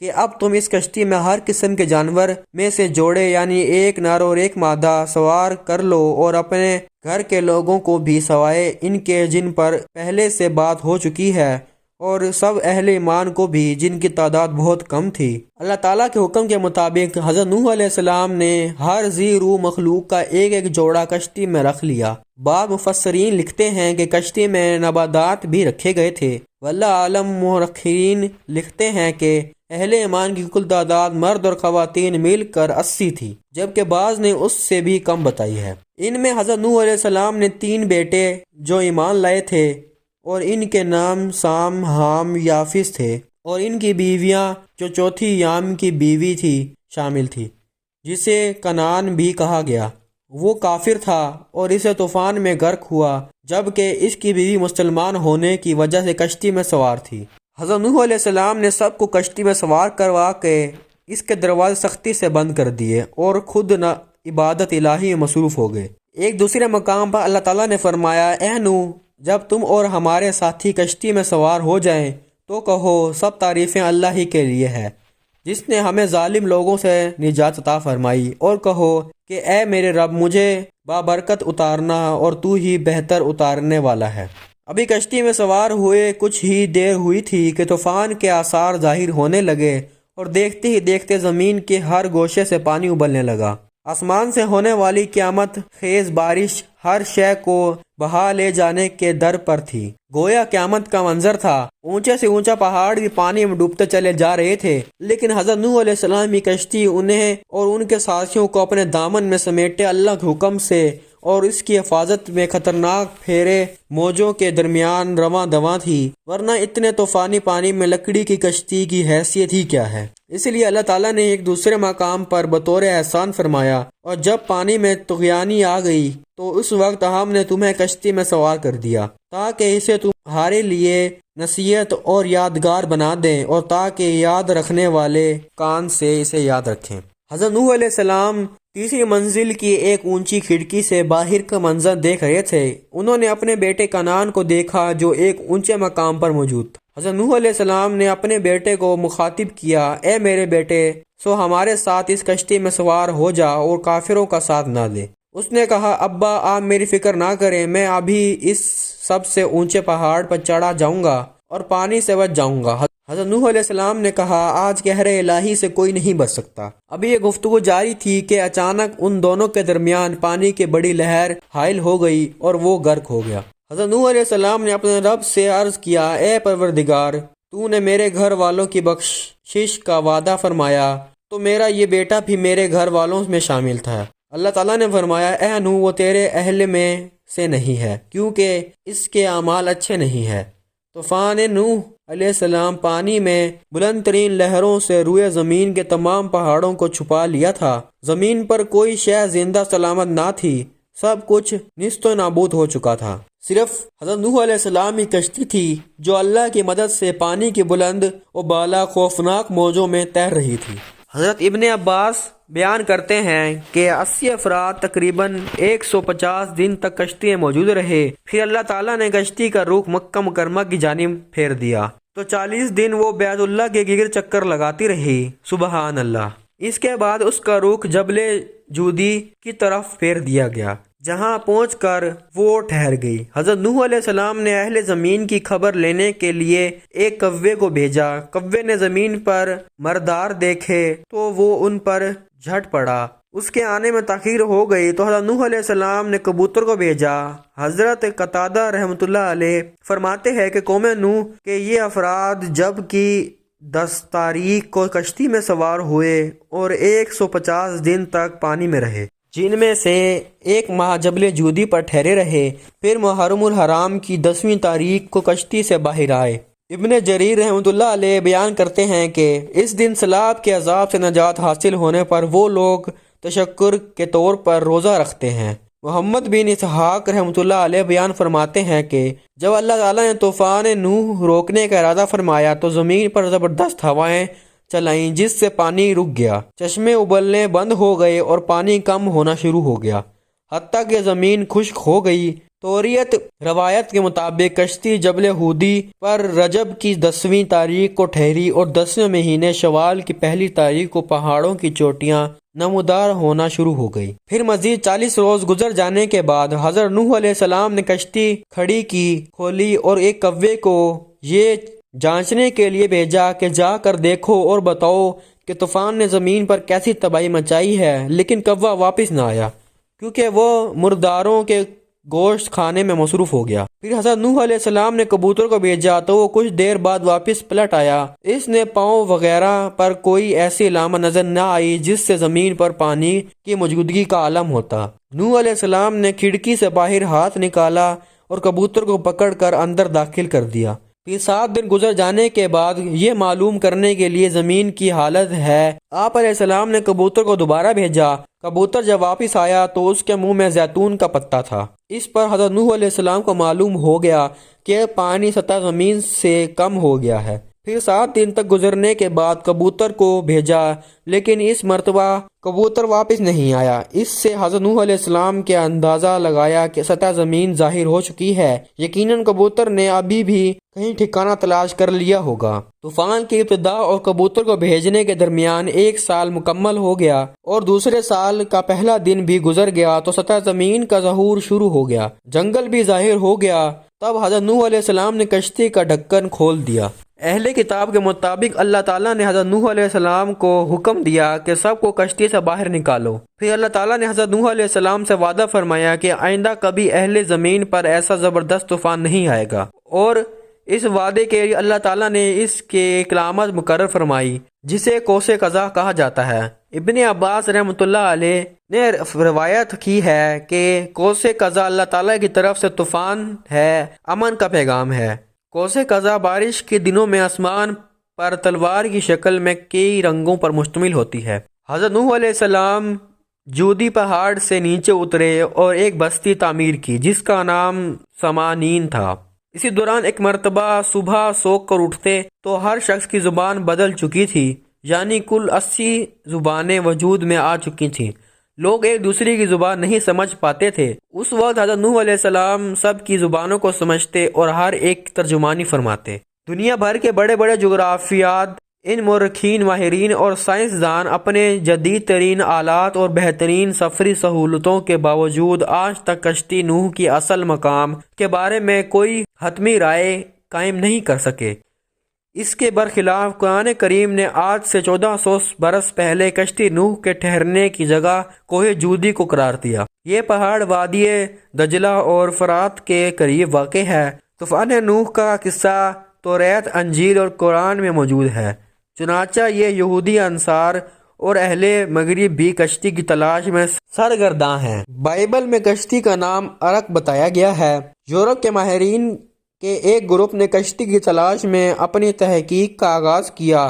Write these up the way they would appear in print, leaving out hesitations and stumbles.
کہ اب تم اس کشتی میں ہر قسم کے جانور میں سے جوڑے یعنی ایک نر اور ایک مادہ سوار کر لو، اور اپنے گھر کے لوگوں کو بھی سوائے ان کے جن پر پہلے سے بات ہو چکی ہے، اور سب اہل ایمان کو بھی جن کی تعداد بہت کم تھی۔ اللہ تعالیٰ کے حکم کے مطابق حضرت نوح علیہ السلام نے ہر ذی روح مخلوق کا ایک ایک جوڑا کشتی میں رکھ لیا۔ بعض مفسرین لکھتے ہیں کہ کشتی میں نباتات بھی رکھے گئے تھے، واللہ عالم۔ مورخین لکھتے ہیں کہ اہل ایمان کی کل تعداد مرد اور خواتین مل کر 80 تھی، جبکہ بعض نے اس سے بھی کم بتائی ہے۔ ان میں حضرت نوح علیہ السلام نے 3 بیٹے جو ایمان لائے تھے، اور ان کے نام سام، حام، یافس تھے، اور ان کی بیویاں جو چوتھی یام کی بیوی تھی شامل تھی، جسے کنعان بھی کہا گیا۔ وہ کافر تھا اور اسے طوفان میں غرق ہوا، جبکہ اس کی بیوی مسلمان ہونے کی وجہ سے کشتی میں سوار تھی۔ حضرت نوح علیہ السلام نے سب کو کشتی میں سوار کروا کے اس کے دروازے سختی سے بند کر دیے اور خود عبادت الہی میں مصروف ہو گئے۔ ایک دوسرے مقام پر اللہ تعالیٰ نے فرمایا، اے نوح، جب تم اور ہمارے ساتھی کشتی میں سوار ہو جائیں تو کہو سب تعریفیں اللہ ہی کے لیے ہے، جس نے ہمیں ظالم لوگوں سے نجات عطا فرمائی، اور کہو کہ اے میرے رب، مجھے بابرکت اتارنا اور تو ہی بہتر اتارنے والا ہے۔ ابھی کشتی میں سوار ہوئے کچھ ہی دیر ہوئی تھی کہ طوفان کے آثار ظاہر ہونے لگے، اور دیکھتے ہی دیکھتے زمین کے ہر گوشے سے پانی ابلنے لگا۔ آسمان سے ہونے والی قیامت خیز بارش ہر شے کو بہا لے جانے کے در پر تھی، گویا قیامت کا منظر تھا۔ اونچے سے اونچا پہاڑ بھی پانی میں ڈوبتے چلے جا رہے تھے، لیکن حضرت نوح علیہ السلام کی کشتی انہیں اور ان کے ساتھیوں کو اپنے دامن میں سمیٹے اللہ کے حکم سے اور اس کی حفاظت میں خطرناک پھیرے موجوں کے درمیان رواں دواں تھی، ورنہ اتنے طوفانی پانی میں لکڑی کی کشتی کی حیثیت ہی کیا ہے۔ اس لیے اللہ تعالیٰ نے ایک دوسرے مقام پر بطور احسان فرمایا، اور جب پانی میں طغیانی آ گئی تو اس وقت ہم نے تمہیں کشتی میں سوار کر دیا، تاکہ اسے تمہارے لیے نصیحت اور یادگار بنا دیں، اور تاکہ یاد رکھنے والے کان سے اسے یاد رکھیں۔ حضرت نوح علیہ السلام تیسری منزل کی ایک اونچی کھڑکی سے باہر کا منظر دیکھ رہے تھے۔ انہوں نے اپنے بیٹے کنعان کو دیکھا جو ایک اونچے مقام پر موجود تھا۔ حضرت نوح علیہ السلام نے اپنے بیٹے کو مخاطب کیا، اے میرے بیٹے، سو ہمارے ساتھ اس کشتی میں سوار ہو جا اور کافروں کا ساتھ نہ دے۔ اس نے کہا، ابا آپ میری فکر نہ کریں، میں ابھی اس سب سے اونچے پہاڑ پر چڑھا جاؤں گا اور پانی سے بچ جاؤں گا۔ حضرت نوح علیہ السلام نے کہا، آج قہر الہی سے کوئی نہیں بچ سکتا۔ ابھی یہ گفتگو جاری تھی کہ اچانک ان دونوں کے درمیان پانی کی بڑی لہر حائل ہو گئی اور وہ غرق ہو گیا۔ حضرت نوح علیہ السلام نے اپنے رب سے عرض کیا، اے پروردگار، تو نے میرے گھر والوں کی بخشش کا وعدہ فرمایا، تو میرا یہ بیٹا بھی میرے گھر والوں میں شامل تھا۔ اللہ تعالیٰ نے فرمایا، اے نوح، وہ تیرے اہل میں سے نہیں ہے، کیونکہ اس کے اعمال اچھے نہیں ہیں۔ طوفان نوح علیہ السلام پانی میں بلند ترین لہروں سے روئے زمین کے تمام پہاڑوں کو چھپا لیا تھا۔ زمین پر کوئی شے زندہ سلامت نہ تھی، سب کچھ نیست و نابود ہو چکا تھا۔ صرف حضرت نوح علیہ السلام کی کشتی تھی جو اللہ کی مدد سے پانی کی بلند و بالا خوفناک موجوں میں تیر رہی تھی۔ حضرت ابن عباس بیان کرتے ہیں کہ 80 افراد تقریباً 150 دن تک کشتی میں موجود رہے، پھر اللہ تعالیٰ نے کشتی کا رخ مکہ مکرمہ کی جانب پھیر دیا تو 40 دن وہ بیت اللہ کے گرد چکر لگاتی رہی۔ سبحان اللہ۔ اس کے بعد اس کا رخ جبل جودی کی طرف پھیر دیا گیا، جہاں پہنچ کر وہ ٹھہر گئی۔ حضرت نوح علیہ السلام نے اہل زمین کی خبر لینے کے لیے ایک کوے کو بھیجا۔ کوے نے زمین پر مردار دیکھے تو وہ ان پر جھٹ پڑا۔ اس کے آنے میں تاخیر ہو گئی تو حضرت نوح علیہ السلام نے کبوتر کو بھیجا۔ حضرت قتادہ رحمۃ اللہ علیہ فرماتے ہیں کہ قوم نوح کے یہ افراد جب کی 10 تاریخ کو کشتی میں سوار ہوئے اور 150 دن تک پانی میں رہے، جن میں سے 1 ماہ جبل جودی پر ٹھہرے رہے، پھر محرم الحرام کی 10ویں تاریخ کو کشتی سے باہر آئے۔ ابن جریر رحمۃ اللہ علیہ بیان کرتے ہیں کہ اس دن سیلاب کے عذاب سے نجات حاصل ہونے پر وہ لوگ تشکر کے طور پر روزہ رکھتے ہیں۔ محمد بن اسحاق رحمۃ اللہ علیہ بیان فرماتے ہیں کہ جب اللہ تعالیٰ نے طوفان نوح روکنے کا ارادہ فرمایا تو زمین پر زبردست ہوائیں چلائیں، جس سے پانی رک گیا، چشمے ابلنے بند ہو گئے اور پانی کم ہونا شروع ہو گیا، حتیٰ کہ زمین خشک ہو گئی۔ توریت روایت کے مطابق کشتی جبل ہودی پر رجب کی 10ویں تاریخ کو ٹھہری اور 10ویں مہینے شوال کی پہلی تاریخ کو پہاڑوں کی چوٹیاں نمودار ہونا شروع ہو گئی۔ پھر مزید 40 روز گزر جانے کے بعد حضرت نوح علیہ السلام نے کشتی کھڑی کی، کھولی اور ایک کوے کو یہ جانچنے کے لیے بھیجا کہ جا کر دیکھو اور بتاؤ کہ طوفان نے زمین پر کیسی تباہی مچائی ہے، لیکن کوا واپس نہ آیا کیونکہ وہ مرداروں کے گوشت کھانے میں مصروف ہو گیا۔ پھر حضرت نوح علیہ السلام نے کبوتر کو بھیجا تو وہ کچھ دیر بعد واپس پلٹ آیا۔ اس نے پاؤں وغیرہ پر کوئی ایسی علامت نظر نہ آئی جس سے زمین پر پانی کی موجودگی کا علم ہوتا۔ نوح علیہ السلام نے کھڑکی سے باہر ہاتھ نکالا اور کبوتر کو پکڑ کر اندر داخل کر دیا۔ پھر 7 دن گزر جانے کے بعد یہ معلوم کرنے کے لیے زمین کی حالت ہے، آپ علیہ السلام نے کبوتر کو دوبارہ بھیجا۔ کبوتر جب واپس آیا تو اس کے منہ میں زیتون کا پتا تھا۔ اس پر حضرت نوح علیہ السلام کو معلوم ہو گیا کہ پانی سطح زمین سے کم ہو گیا ہے۔ پھر 7 دن تک گزرنے کے بعد کبوتر کو بھیجا، لیکن اس مرتبہ کبوتر واپس نہیں آیا۔ اس سے حضرت نوح علیہ السلام کے اندازہ لگایا کہ سطح زمین ظاہر ہو چکی ہے، یقیناً کبوتر نے ابھی بھی کہیں ٹھکانہ تلاش کر لیا ہوگا۔ طوفان کی ابتدا اور کبوتر کو بھیجنے کے درمیان 1 سال مکمل ہو گیا اور دوسرے سال کا پہلا دن بھی گزر گیا تو سطح زمین کا ظہور شروع ہو گیا، جنگل بھی ظاہر ہو گیا۔ تب حضرت نوح علیہ السلام نے کشتی کا ڈھکن کھول دیا۔ اہل کتاب کے مطابق اللہ تعالیٰ نے حضرت نوح علیہ السلام کو حکم دیا کہ سب کو کشتی سے باہر نکالو۔ پھر اللہ تعالیٰ نے حضرت نوح علیہ السلام سے وعدہ فرمایا کہ آئندہ کبھی اہل زمین پر ایسا زبردست طوفان نہیں آئے گا، اور اس وعدے کے لیے اللہ تعالیٰ نے اس کے ایک علامت مقرر فرمائی جسے کوس قزح کہا جاتا ہے۔ ابن عباس رحمۃ اللہ علیہ نے روایت کی ہے کہ کوس قزح اللہ تعالیٰ کی طرف سے طوفان ہے، امن کا پیغام ہے۔ کوس قزح بارش کے دنوں میں آسمان پر تلوار کی شکل میں کئی رنگوں پر مشتمل ہوتی ہے۔ حضرت نوح علیہ السلام جودی پہاڑ سے نیچے اترے اور ایک بستی تعمیر کی جس کا نام سمانین تھا۔ اسی دوران ایک مرتبہ صبح سو کر اٹھتے تو ہر شخص کی زبان بدل چکی تھی، یعنی کل 80 زبانیں وجود میں آ چکی تھیں۔ لوگ ایک دوسرے کی زبان نہیں سمجھ پاتے تھے۔ اس وقت حضرت نوح علیہ السلام سب کی زبانوں کو سمجھتے اور ہر ایک ترجمانی فرماتے۔ دنیا بھر کے بڑے بڑے جغرافیات، ان مورخین، ماہرین اور سائنسدان اپنے جدید ترین آلات اور بہترین سفری سہولتوں کے باوجود آج تک کشتی نوح کی اصل مقام کے بارے میں کوئی حتمی رائے قائم نہیں کر سکے۔ اس کے برخلاف قرآن کریم نے آج سے 1400 برس پہلے کشتی نوح کے ٹھہرنے کی جگہ کوہ جودی کو قرار دیا۔ یہ پہاڑ وادی دجلہ اور فرات کے قریب واقع ہے۔ طوفان نوح کا قصہ توریت، انجیل اور قرآن میں موجود ہے۔ چنانچہ یہ یہودی انصار اور اہل مغرب بھی کشتی کی تلاش میں سرگرداں ہیں۔ بائبل میں کشتی کا نام ارک بتایا گیا ہے۔ یورپ کے ماہرین کے ایک گروپ نے کشتی کی تلاش میں اپنی تحقیق کا آغاز کیا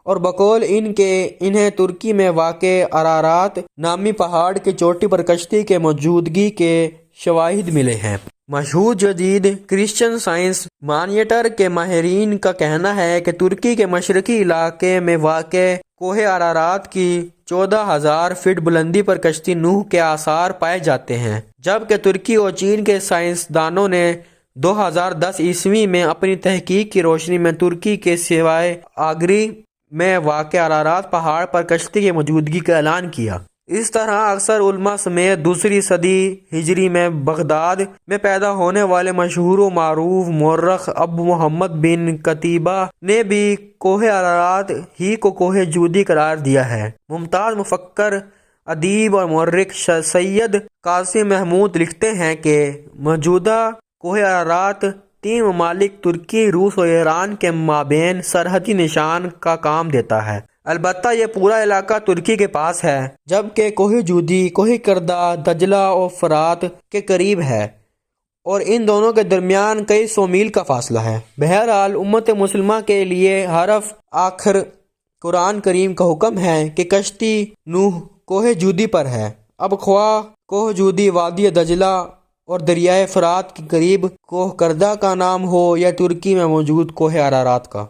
اور بقول ان کے انہیں ترکی میں واقع ارارات نامی پہاڑ کی چوٹی پر کشتی کے موجودگی کے شواہد ملے ہیں۔ مشہور جدید کرسچن سائنس مانیٹر کے ماہرین کا کہنا ہے کہ ترکی کے مشرقی علاقے میں واقع کوہ ارارات کی 14,000 فٹ بلندی پر کشتی نوح کے آثار پائے جاتے ہیں، جبکہ ترکی اور چین کے سائنسدانوں نے 2010 عیسوی میں اپنی تحقیق کی روشنی میں ترکی کے سوائے آگری میں واقع ارارات پہاڑ پر کشتی کی موجودگی کا اعلان کیا۔ اس طرح اکثر علماء سمیت 2 صدی ہجری میں بغداد میں پیدا ہونے والے مشہور و معروف مورخ ابو محمد بن قتیبہ نے بھی کوہ ارارات ہی کو کوہ جودی قرار دیا ہے۔ ممتاز مفکر، ادیب اور مورخ سید قاسم محمود لکھتے ہیں کہ موجودہ کوہ ارارات 3 ممالک ترکی، روس اور ایران کے مابین سرحدی نشان کا کام دیتا ہے۔ البتہ یہ پورا علاقہ ترکی کے پاس ہے، جبکہ کوہ جودی کوہ کردہ دجلہ اور فرات کے قریب ہے اور ان دونوں کے درمیان کئی 100 میل کا فاصلہ ہے۔ بہرحال امت مسلمہ کے لیے حرف آخر قرآن کریم کا حکم ہے کہ کشتی نوح کوہ جودی پر ہے۔ اب خواہ کوہ جودی وادی دجلہ اور دریائے فرات کے قریب کوہ کردہ کا نام ہو یا ترکی میں موجود کوہ ارارات کا۔